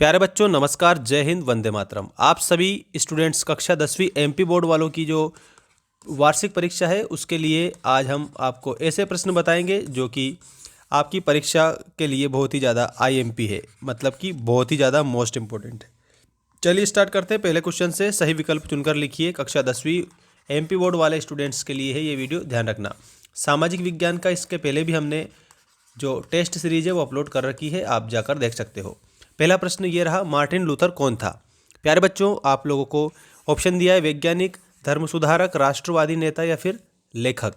प्यारे बच्चों नमस्कार, जय हिंद, वंदे मातरम। आप सभी स्टूडेंट्स कक्षा 10वीं एमपी बोर्ड वालों की जो वार्षिक परीक्षा है उसके लिए आज हम आपको ऐसे प्रश्न बताएंगे जो कि आपकी परीक्षा के लिए बहुत ही ज़्यादा आईएमपी है, मतलब कि बहुत ही ज़्यादा मोस्ट इम्पोर्टेंट है। चलिए स्टार्ट करते हैं। पहले क्वेश्चन से सही विकल्प चुनकर लिखिए। कक्षा 10वीं एमपी बोर्ड वाले स्टूडेंट्स के लिए है ये वीडियो, ध्यान रखना। सामाजिक विज्ञान का इसके पहले भी हमने जो टेस्ट सीरीज है वो अपलोड कर रखी है, आप जाकर देख सकते हो। पहला प्रश्न ये रहा, मार्टिन लूथर कौन था? प्यारे बच्चों आप लोगों को ऑप्शन दिया है, वैज्ञानिक, धर्म सुधारक, राष्ट्रवादी नेता या फिर लेखक।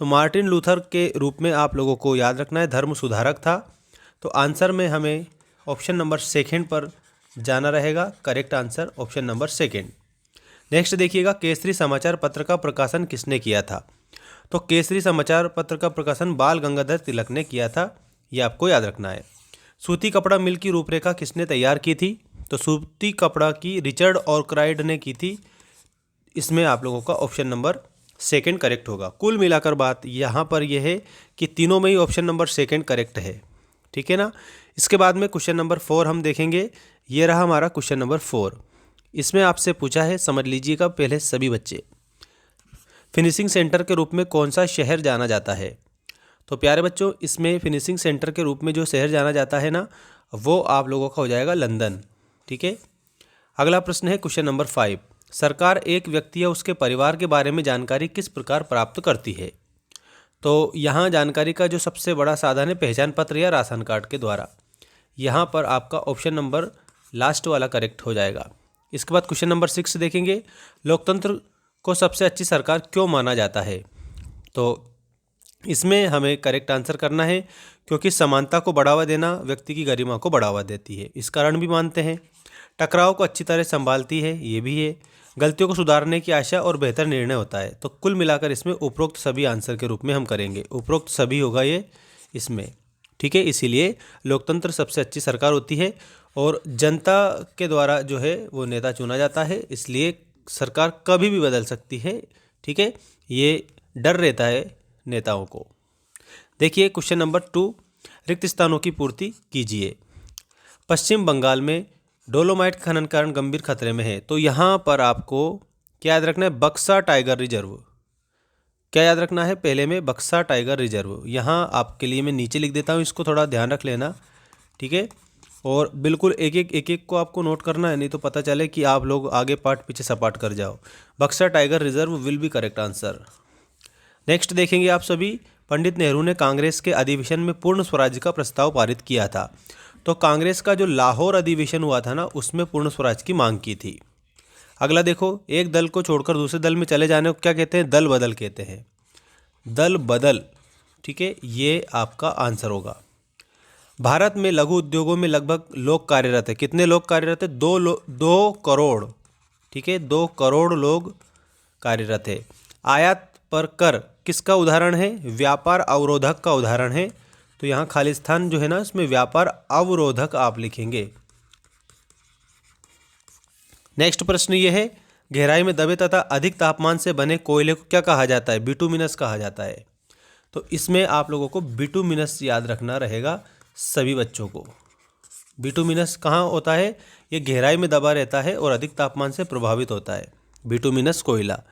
तो मार्टिन लूथर के रूप में आप लोगों को याद रखना है धर्म सुधारक था। तो आंसर में हमें ऑप्शन नंबर सेकेंड पर जाना रहेगा। Correct answer option number second. Next देखिएगा, केसरी समाचार पत्र का प्रकाशन किसने किया था? तो केसरी समाचार पत्र का प्रकाशन बाल गंगाधर तिलक ने किया था, ये आपको याद रखना है। सूती कपड़ा मिल की रूपरेखा किसने तैयार की थी? तो सूती कपड़ा की रिचर्ड ऑर्कराइड ने की थी। इसमें आप लोगों का ऑप्शन नंबर सेकंड करेक्ट होगा। कुल मिलाकर बात यहाँ पर यह है कि तीनों में ही ऑप्शन नंबर सेकंड करेक्ट है, ठीक है ना। इसके बाद में क्वेश्चन नंबर 4 हम देखेंगे। ये रहा हमारा क्वेश्चन नंबर 4। इसमें आपसे पूछा है, समझ लीजिएगा पहले सभी बच्चे, फिनिशिंग सेंटर के रूप में कौन सा शहर जाना जाता है? तो प्यारे बच्चों इसमें फिनिशिंग सेंटर के रूप में जो शहर जाना जाता है ना, वो आप लोगों का हो जाएगा लंदन, ठीक है। अगला प्रश्न है क्वेश्चन नंबर 5। सरकार एक व्यक्ति या उसके परिवार के बारे में जानकारी किस प्रकार प्राप्त करती है? तो यहाँ जानकारी का जो सबसे बड़ा साधन है पहचान पत्र या राशन कार्ड के द्वारा। यहाँ पर आपका ऑप्शन नंबर लास्ट वाला करेक्ट हो जाएगा। इसके बाद क्वेश्चन नंबर 6 देखेंगे, लोकतंत्र को सबसे अच्छी सरकार क्यों माना जाता है? तो इसमें हमें करेक्ट आंसर करना है, क्योंकि समानता को बढ़ावा देना व्यक्ति की गरिमा को बढ़ावा देती है, इस कारण भी मानते हैं। टकराव को अच्छी तरह संभालती है, ये भी है। गलतियों को सुधारने की आशा और बेहतर निर्णय होता है। तो कुल मिलाकर इसमें उपरोक्त सभी आंसर के रूप में हम करेंगे। उपरोक्त सभी होगा ये इसमें, ठीक है। इसीलिए लोकतंत्र सबसे अच्छी सरकार होती है और जनता के द्वारा जो है वो नेता चुना जाता है, इसलिए सरकार कभी भी बदल सकती है, ठीक है। ये डर रहता है नेताओं को। देखिए क्वेश्चन नंबर 2, रिक्त स्थानों की पूर्ति कीजिए। पश्चिम बंगाल में डोलोमाइट खनन कारण गंभीर खतरे में है। तो यहाँ पर आपको क्या याद रखना है? बक्सा टाइगर रिजर्व। क्या याद रखना है? पहले में बक्सा टाइगर रिजर्व। यहाँ आपके लिए मैं नीचे लिख देता हूँ, इसको थोड़ा ध्यान रख लेना, ठीक है। और बिल्कुल एक एक को आपको नोट करना है, नहीं तो पता चले कि आप लोग आगे पार्ट पीछे सपाट कर जाओ। बक्सा tiger reserve will be correct answer. Next देखेंगे आप सभी, पंडित नेहरू ने कांग्रेस के अधिवेशन में पूर्ण स्वराज का प्रस्ताव पारित किया था। तो कांग्रेस का जो लाहौर अधिवेशन हुआ था ना, उसमें पूर्ण स्वराज की मांग की थी। अगला देखो, एक दल को छोड़कर दूसरे दल में चले जाने को क्या कहते हैं? दल बदल कहते हैं, दल बदल, ठीक है। ये आपका आंसर होगा। भारत में लघु उद्योगों में लगभग लोग कार्यरत है। कितने लोग कार्यरत है? 2 करोड़, ठीक है, 2 करोड़ लोग कार्यरत है। आयात पर कर किसका उदाहरण है? व्यापार अवरोधक का उदाहरण है। तो यहाँ खालिस्तान जो है ना, इसमें व्यापार अवरोधक आप लिखेंगे। नेक्स्ट प्रश्न ये है, गहराई में दबे तथा अधिक तापमान से बने कोयले को क्या कहा जाता है? बिटुमिनस कहा जाता है। तो इसमें आप लोगों को बिटुमिनस याद रखना रहेगा सभी बच्चों को। बिटुमिनस कहाँ होता है? ये गहराई में दबा रहता है और अधिक तापमान से प्रभावित होता है, बिटुमिनस कोयला।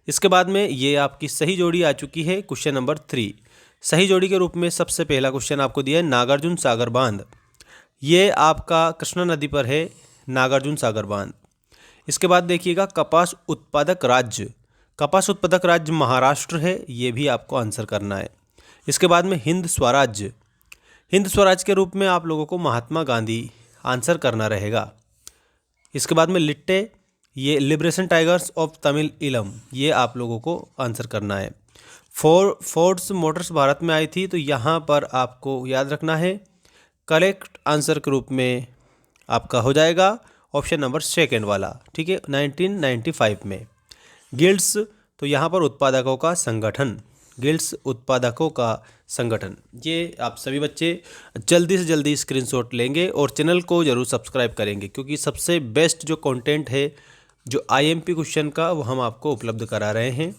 इसके बाद में ये आपकी सही जोड़ी आ चुकी है। क्वेश्चन नंबर 3, सही जोड़ी के रूप में सबसे पहला क्वेश्चन आपको दिया है, नागार्जुन सागर बांध। ये आपका कृष्णा नदी पर है, नागार्जुन सागर बांध। इसके बाद देखिएगा, कपास उत्पादक राज्य, कपास उत्पादक राज्य महाराष्ट्र है, ये भी आपको आंसर करना है। इसके बाद में हिंद स्वराज्य, हिंद स्वराज के रूप में आप लोगों को महात्मा गांधी आंसर करना रहेगा। इसके बाद में लिट्टे, ये लिबरेशन टाइगर्स ऑफ तमिल इलम, ये आप लोगों को आंसर करना है। फोर्ड्स मोटर्स भारत में आई थी, तो यहाँ पर आपको याद रखना है करेक्ट आंसर के रूप में आपका हो जाएगा ऑप्शन नंबर सेकेंड वाला, ठीक है, 1995 में। गिल्ड्स, तो यहाँ पर उत्पादकों का संगठन, गिल्ड्स उत्पादकों का संगठन। ये आप सभी बच्चे जल्दी से जल्दी स्क्रीनशॉट लेंगे और चैनल को ज़रूर सब्सक्राइब करेंगे, क्योंकि सबसे बेस्ट जो कंटेंट है जो आईएमपी क्वेश्चन का वो हम आपको उपलब्ध करा रहे हैं।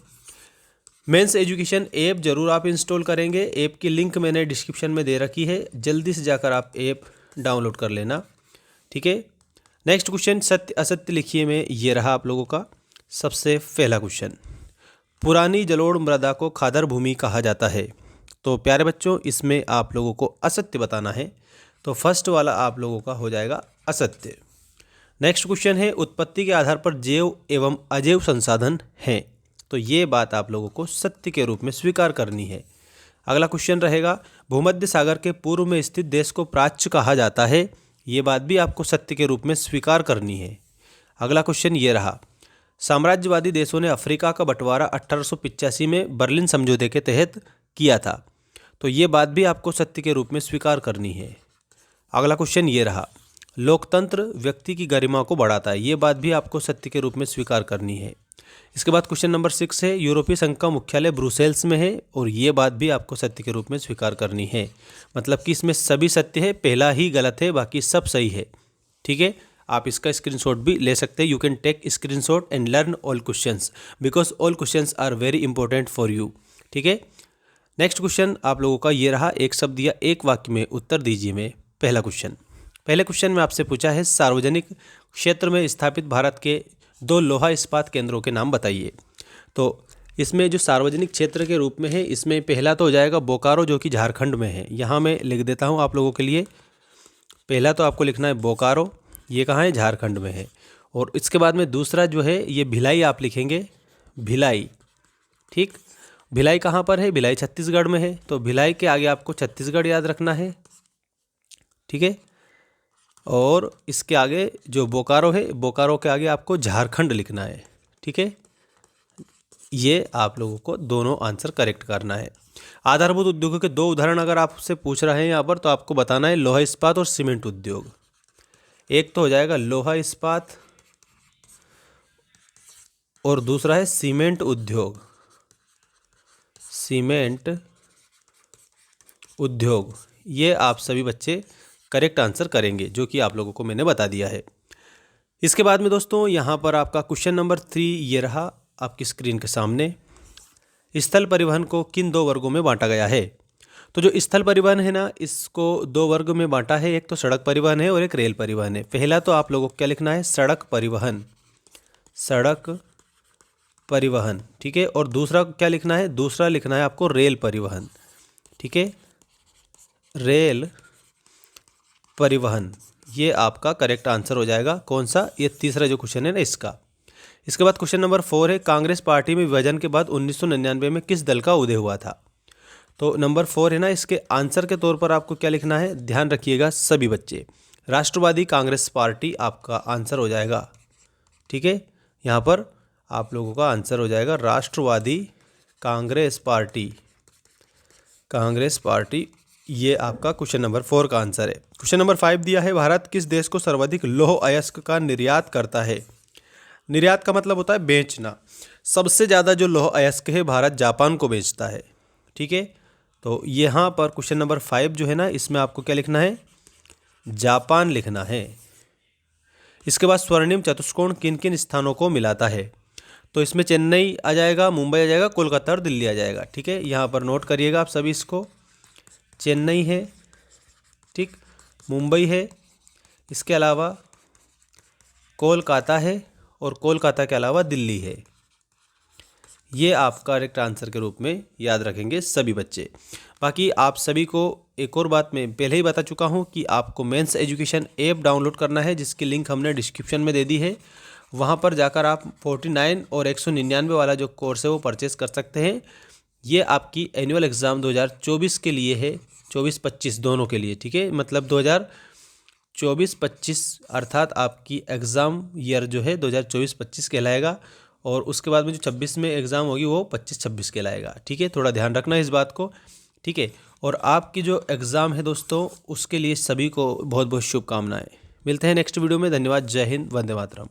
मेंस एजुकेशन ऐप जरूर आप इंस्टॉल करेंगे। ऐप की लिंक मैंने डिस्क्रिप्शन में दे रखी है, जल्दी से जाकर आप ऐप डाउनलोड कर लेना, ठीक है। नेक्स्ट क्वेश्चन सत्य असत्य लिखिए में ये रहा आप लोगों का सबसे पहला क्वेश्चन। पुरानी जलोढ़ मृदा को खादर भूमि कहा जाता है। तो प्यारे बच्चों इसमें आप लोगों को असत्य बताना है। तो फर्स्ट वाला आप लोगों का हो जाएगा असत्य। नेक्स्ट क्वेश्चन है उत्पत्ति के आधार पर जैव एवं अजैव संसाधन हैं। तो ये बात आप लोगों को सत्य के रूप में स्वीकार करनी है। अगला क्वेश्चन रहेगा भूमध्य सागर के पूर्व में स्थित देश को प्राच्य कहा जाता है। ये बात भी आपको सत्य के रूप में स्वीकार करनी है। अगला क्वेश्चन ये रहा साम्राज्यवादी देशों ने अफ्रीका का बंटवारा 1885 में बर्लिन समझौते के तहत किया था। तो ये बात भी आपको सत्य के रूप में स्वीकार करनी है। अगला क्वेश्चन ये रहा लोकतंत्र व्यक्ति की गरिमा को बढ़ाता है। ये बात भी आपको सत्य के रूप में स्वीकार करनी है। इसके बाद क्वेश्चन नंबर 6 है यूरोपीय संघ का मुख्यालय ब्रुसेल्स में है। और ये बात भी आपको सत्य के रूप में स्वीकार करनी है। मतलब कि इसमें सभी सत्य है, पहला ही गलत है, बाकी सब सही है। ठीक है, आप इसका स्क्रीनशॉट भी ले सकते हैं। You can take screenshot and learn all questions because all questions are very important for you. ठीक है, नेक्स्ट क्वेश्चन आप लोगों का ये रहा एक शब्द या एक वाक्य में उत्तर दीजिए में पहला क्वेश्चन। पहले क्वेश्चन में आपसे पूछा है सार्वजनिक क्षेत्र में स्थापित भारत के 2 लोहा इस्पात केंद्रों के नाम बताइए। तो इसमें जो सार्वजनिक क्षेत्र के रूप में है इसमें पहला तो हो जाएगा बोकारो जो कि झारखंड में है। यहाँ मैं लिख देता हूँ आप लोगों के लिए। पहला तो आपको लिखना है बोकारो, ये कहाँ है, झारखंड में है। और इसके बाद में दूसरा जो है ये भिलाई आप लिखेंगे, भिलाई। ठीक, भिलाई कहाँ पर है, भिलाई छत्तीसगढ़ में है। तो भिलाई के आगे आपको छत्तीसगढ़ याद रखना है। ठीक है, और इसके आगे जो बोकारो है, बोकारो के आगे आपको झारखंड लिखना है। ठीक है, ये आप लोगों को दोनों आंसर करेक्ट करना है। आधारभूत उद्योगों के 2 उदाहरण अगर आपसे पूछ रहे हैं यहाँ पर तो आपको बताना है लोहा इस्पात और सीमेंट उद्योग। एक तो हो जाएगा लोहा इस्पात और दूसरा है सीमेंट उद्योग। सीमेंट उद्योग ये आप सभी बच्चे करेक्ट आंसर करेंगे जो कि आप लोगों को मैंने बता दिया है। इसके बाद में दोस्तों यहाँ पर आपका क्वेश्चन नंबर 3 ये रहा आपकी स्क्रीन के सामने। स्थल परिवहन को किन 2 वर्गों में बांटा गया है। तो जो स्थल परिवहन है ना इसको 2 वर्ग में बांटा है। एक तो सड़क परिवहन है और एक रेल परिवहन है। पहला तो आप लोगों को क्या लिखना है, सड़क परिवहन, सड़क परिवहन। ठीक है, और दूसरा क्या लिखना है, दूसरा लिखना है आपको रेल परिवहन। ठीक है, रेल परिवहन ये आपका करेक्ट आंसर हो जाएगा। कौन सा, ये तीसरा जो क्वेश्चन है ना इसका। इसके बाद क्वेश्चन नंबर 4 है कांग्रेस पार्टी में विभाजन के बाद 1999 में किस दल का उदय हुआ था। तो नंबर 4 है ना इसके आंसर के तौर पर आपको क्या लिखना है, ध्यान रखिएगा सभी बच्चे, राष्ट्रवादी कांग्रेस पार्टी आपका आंसर हो जाएगा। ठीक है, यहाँ पर आप लोगों का आंसर हो जाएगा राष्ट्रवादी कांग्रेस पार्टी, कांग्रेस पार्टी। ये आपका क्वेश्चन नंबर 4 का आंसर है। क्वेश्चन नंबर 5 दिया है भारत किस देश को सर्वाधिक लौह अयस्क का निर्यात करता है। निर्यात का मतलब होता है बेचना। सबसे ज़्यादा जो लौह अयस्क है भारत जापान को बेचता है। ठीक है, तो यहाँ पर क्वेश्चन नंबर 5 जो है ना इसमें आपको क्या लिखना है, जापान लिखना है। इसके बाद स्वर्णिम चतुष्कोण किन किन स्थानों को मिलाता है। तो इसमें चेन्नई आ जाएगा, मुंबई आ जाएगा, कोलकाता और दिल्ली आ जाएगा। ठीक है, यहाँ पर नोट करिएगा आप सभी इसको। चेन्नई है, ठीक, मुंबई है, इसके अलावा कोलकाता है और कोलकाता के अलावा दिल्ली है। ये आप करेक्ट आंसर के रूप में याद रखेंगे सभी बच्चे। बाकी आप सभी को एक और बात मैं पहले ही बता चुका हूँ कि आपको मेंस एजुकेशन ऐप डाउनलोड करना है जिसकी लिंक हमने डिस्क्रिप्शन में दे दी है। वहाँ पर जाकर आप 49 और 199 वाला जो कोर्स है वो परचेस कर सकते हैं। ये आपकी एनुअल एग्ज़ाम 2024 के लिए है, 24-25 दोनों के लिए। ठीक है, मतलब 2024-25 अर्थात आपकी एग्ज़ाम ईयर जो है 2024-25 कहलाएगा। और उसके बाद में जो 26 में एग्ज़ाम होगी वो 25-26 कहलाएगा। ठीक है, थोड़ा ध्यान रखना इस बात को। ठीक है, और आपकी जो एग्ज़ाम है दोस्तों उसके लिए सभी को बहुत बहुत शुभकामनाएं। मिलते हैं नेक्स्ट वीडियो में। धन्यवाद। जय हिंद, वंदे मातरम।